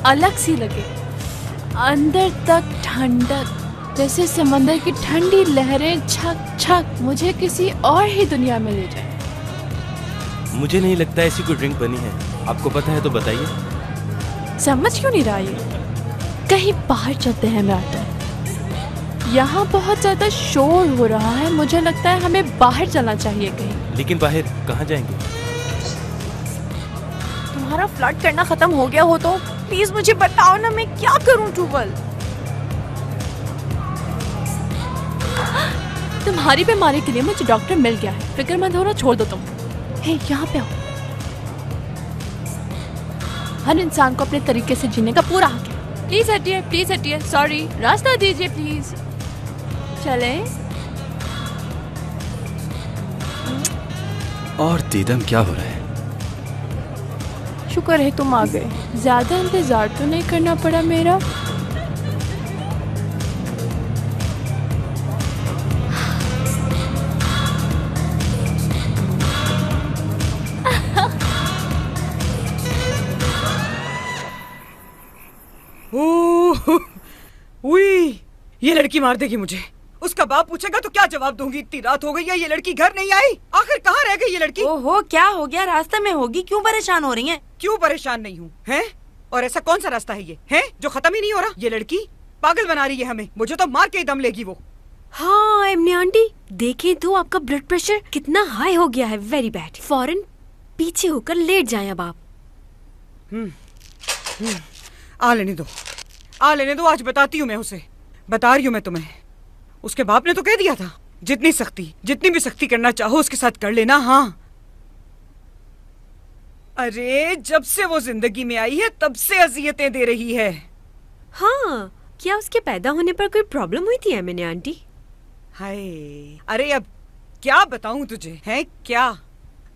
अलग सी लगे, अंदर तक ठंडक, जैसे समंदर की ठंडी लहरें छक छक मुझे किसी और ही दुनिया में ले जाए। मुझे नहीं लगता ऐसी कोई ड्रिंक बनी है, आपको पता है तो बताइए। समझ क्यों नहीं रहा ये? कहीं बाहर चलते हैं मैटर, यहाँ बहुत ज्यादा शोर हो रहा है, मुझे लगता है हमें बाहर चलना चाहिए कहीं। लेकिन बाहर कहाँ जाएंगे? तुम्हारा फ्लर्ट करना खत्म हो गया हो तो प्लीज मुझे बताओ ना, मैं क्या करूं टूवल? तुम्हारी बीमारी के लिए मुझे डॉक्टर मिल गया है, फिक्रमंद होना छोड़ दो तुम। हे यहाँ पे आओ। हर इंसान को अपने तरीके से जीने का पूरा हक है। प्लीज हटिए, सॉरी, रास्ता दीजिए प्लीज। चले। और दीदम क्या हो रहा है? शुक्र है तुम आ गए, ज्यादा इंतजार तो नहीं करना पड़ा मेरा। ये लड़की मार देगी मुझे। उसका बाप पूछेगा तो क्या जवाब दूंगी? इतनी रात हो गई है, ये लड़की घर नहीं आई। आखिर कहाँ रह गई ये लड़की? ओहो, क्या हो गया? रास्ते में होगी, क्यों परेशान हो रही हैं? क्यों परेशान नहीं हूँ, हैं? और ऐसा कौन सा रास्ता है ये, हैं, जो खत्म ही नहीं हो रहा? ये लड़की पागल बना रही है हमें, मुझे तो मार के ही दम लेगी वो। हाँ एमनी आंटी, देखें तो आपका ब्लड प्रेशर कितना हाई हो गया है, वेरी बैड। फौरन पीछे होकर लेट जाएं अब आप। आ लेने दो, आज बताती हूँ मैं उसे, बता रही हूँ मैं तुम्हें। उसके बाप ने तो कह दिया था जितनी भी सख्ती करना चाहो उसके साथ कर लेना। हाँ, अरे जब से वो जिंदगी में आई है तब से अजियतें दे रही है। हाँ, क्या उसके पैदा होने पर कोई प्रॉब्लम हुई थी एमनी आंटी? हाय, अरे अब क्या बताऊं तुझे, है क्या?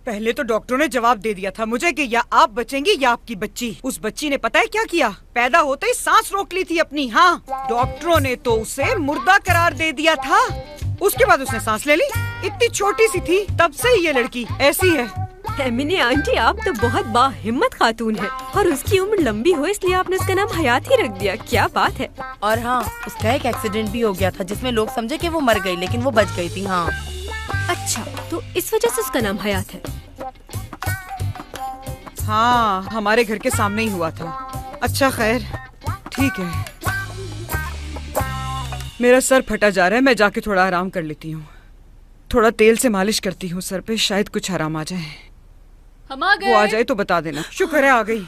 पहले तो डॉक्टरों ने जवाब दे दिया था मुझे कि या आप बचेंगी या आपकी बच्ची। उस बच्ची ने पता है क्या किया? पैदा होते ही सांस रोक ली थी अपनी। हाँ, डॉक्टरों ने तो उसे मुर्दा करार दे दिया था। उसके बाद उसने सांस ले ली, इतनी छोटी सी थी, तब से ही ये लड़की ऐसी है। एमनी आंटी, आप तो बहुत बाहिम्मत खातून है, और उसकी उम्र लंबी हो इसलिए आपने उसका नाम हयात ही रख दिया। क्या बात है। और हाँ, उसका एक एक्सीडेंट भी हो गया था जिसमें लोग समझे कि वो मर गई, लेकिन वो बच गई थी। हाँ, अच्छा, तो इस वजह से उसका नाम हयात है। हाँ, हमारे घर के सामने ही हुआ था। अच्छा खैर, ठीक है। मेरा सर फटा जा रहा है, मैं जाके थोड़ा आराम कर लेती हूँ। थोड़ा तेल से मालिश करती हूँ सर पे, शायद कुछ आराम आ जाए। हम आ गए। वो आ जाए तो बता देना। शुक्र है आ गई।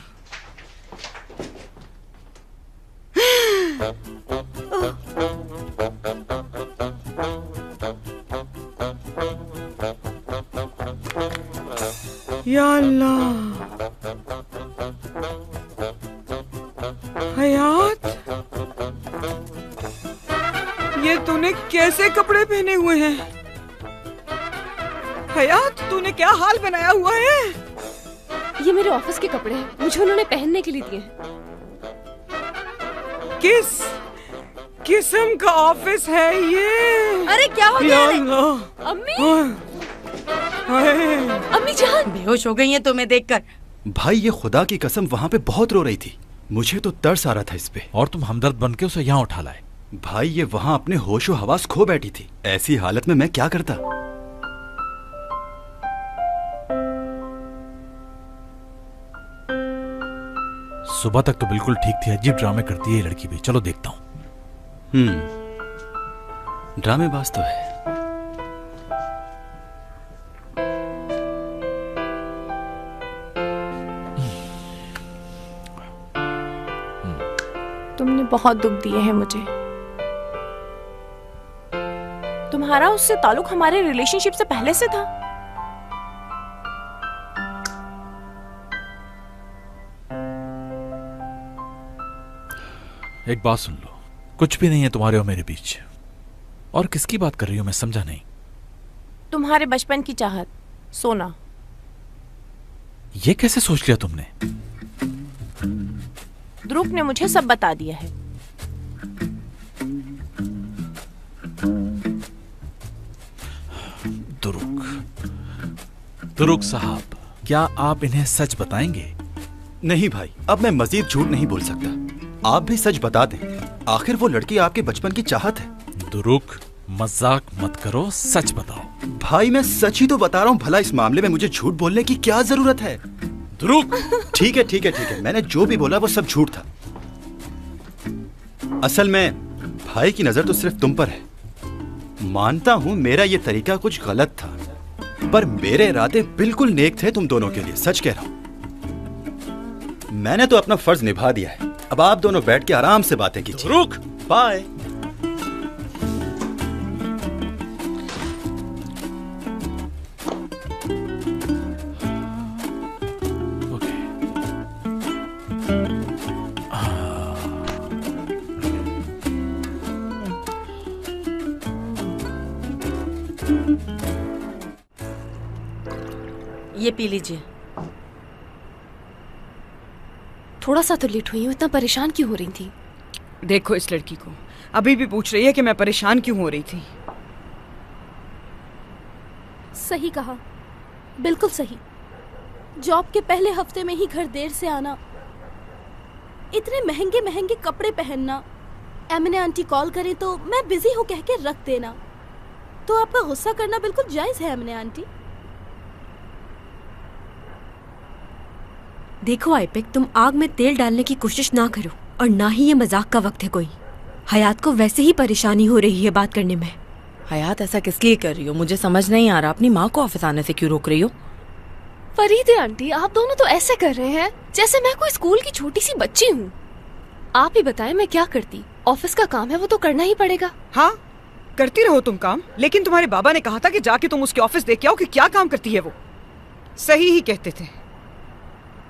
या अल्लाह, हयात, ये तूने कैसे कपड़े पहने हुए हैं? हयात, तूने क्या हाल बनाया हुआ है? ये मेरे ऑफिस के कपड़े हैं, मुझे उन्होंने पहनने के लिए दिए हैं। किस किस्म का ऑफिस है ये? अरे क्या हो गया? अम्मी, अम्मी जान बेहोश हो गई हैं तुम्हें देखकर। भाई, ये खुदा की कसम वहाँ पे बहुत रो रही थी, मुझे तो तरस आ रहा था इस पे। और तुम हमदर्द बन के उसे यहाँ उठा लाए। भाई, ये वहाँ अपने होश व हवास खो बैठी थी, ऐसी हालत में मैं क्या करता? सुबह तक तो बिल्कुल ठीक थी, अजीब ड्रामे करती है ये लड़की भी। चलो देखता हूँ। ड्रामेबाज तो है। तुमने बहुत दुख दिए हैं मुझे। तुम्हारा उससे ताल्लुक हमारे रिलेशनशिप से पहले से था। एक बात सुन लो, कुछ भी नहीं है तुम्हारे और मेरे बीच। और किसकी बात कर रही हो मैं समझा नहीं। तुम्हारे बचपन की चाहत, सोना। ये कैसे सोच लिया तुमने? ध्रुव ने मुझे सब बता दिया है। दुरुक साहब, क्या आप इन्हें सच बताएंगे? नहीं भाई, अब मैं मजीद झूठ नहीं बोल सकता। आप भी सच बता दें, आखिर वो लड़की आपके बचपन की चाहत है। दुरुक, मजाक मत करो, सच बताओ। भाई मैं सच ही तो बता रहा हूँ, भला इस मामले में मुझे झूठ बोलने की क्या जरूरत है? दुरुक। ठीक है ठीक है ठीक है, मैंने जो भी बोला वो सब झूठ था। असल में भाई की नजर तो सिर्फ तुम पर है। मानता हूं मेरा ये तरीका कुछ गलत था, पर मेरे इरादे बिल्कुल नेक थे तुम दोनों के लिए, सच कह रहा हूं। मैंने तो अपना फर्ज निभा दिया है। अब आप दोनों बैठ के आराम से बातें कीजिए। रुक। बाय। ये पी लीजिए। थोड़ा सा तो लेट हुई हूँ, इतना परेशान क्यों हो रही थी? देखो इस लड़की को, अभी भी पूछ रही है कि मैं परेशान क्यों हो रही थी। सही कहा, बिल्कुल सही। जॉब के पहले हफ्ते में ही घर देर से आना, इतने महंगे महंगे कपड़े पहनना, एमने आंटी कॉल करे तो मैं बिजी हूँ कह के रख देना, तो आपका गुस्सा करना बिल्कुल जायज है एमने आंटी। देखो आइपेक, तुम आग में तेल डालने की कोशिश ना करो, और ना ही ये मजाक का वक्त है कोई। हयात को वैसे ही परेशानी हो रही है बात करने में। हयात ऐसा किस लिए कर रही हो? मुझे समझ नहीं आ रहा। अपनी माँ को ऑफिस आने से क्यों रोक रही हो? फरीदे आंटी, आप दोनों तो ऐसे कर रहे हैं जैसे मैं कोई स्कूल की छोटी सी बच्ची हूँ। आप ही बताएं मैं क्या करती? ऑफिस का काम है, वो तो करना ही पड़ेगा। हाँ, करती रहो तुम काम, लेकिन तुम्हारे बाबा ने कहा था कि जाके तुम उसके ऑफिस देख के आओ कि क्या काम करती है वो। सही ही कहते थे।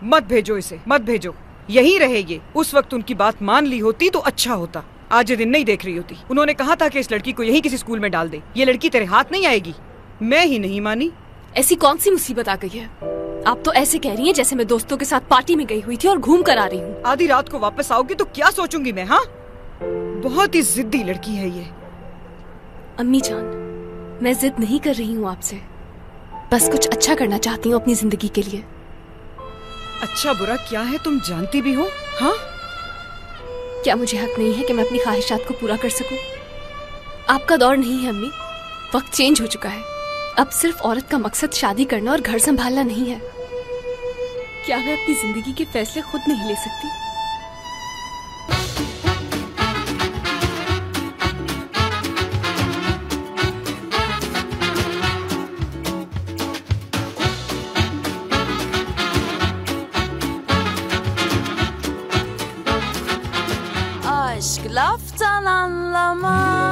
मत भेजो इसे, मत भेजो, यहीं रहे ये। उस वक्त उनकी बात मान ली होती तो अच्छा होता। आज ये दिन नहीं देख रही होती। उन्होंने कहा था कि इस लड़की को यहीं किसी स्कूल में डाल दे। ये लड़की तेरे हाथ नहीं आएगी। मैं ही नहीं मानी। ऐसी कौन सी मुसीबत आ गई है? आप तो ऐसे कह रही हैं जैसे मैं दोस्तों के साथ पार्टी में गई हुई थी और घूम कर आ रही हूँ। आधी रात को वापस आओगी तो क्या सोचूंगी मैं? हाँ, बहुत ही जिद्दी लड़की है ये। अम्मी जान, मैं जिद नहीं कर रही हूँ आपसे, बस कुछ अच्छा करना चाहती हूँ अपनी जिंदगी के लिए। अच्छा बुरा क्या है तुम जानती भी हो? हाँ, क्या मुझे हक नहीं है कि मैं अपनी ख्वाहिशात को पूरा कर सकूं? आपका दौर नहीं है अम्मी, वक्त चेंज हो चुका है। अब सिर्फ औरत का मकसद शादी करना और घर संभालना नहीं है। क्या मैं अपनी जिंदगी के फैसले खुद नहीं ले सकती? Aşk laftan anlamaz.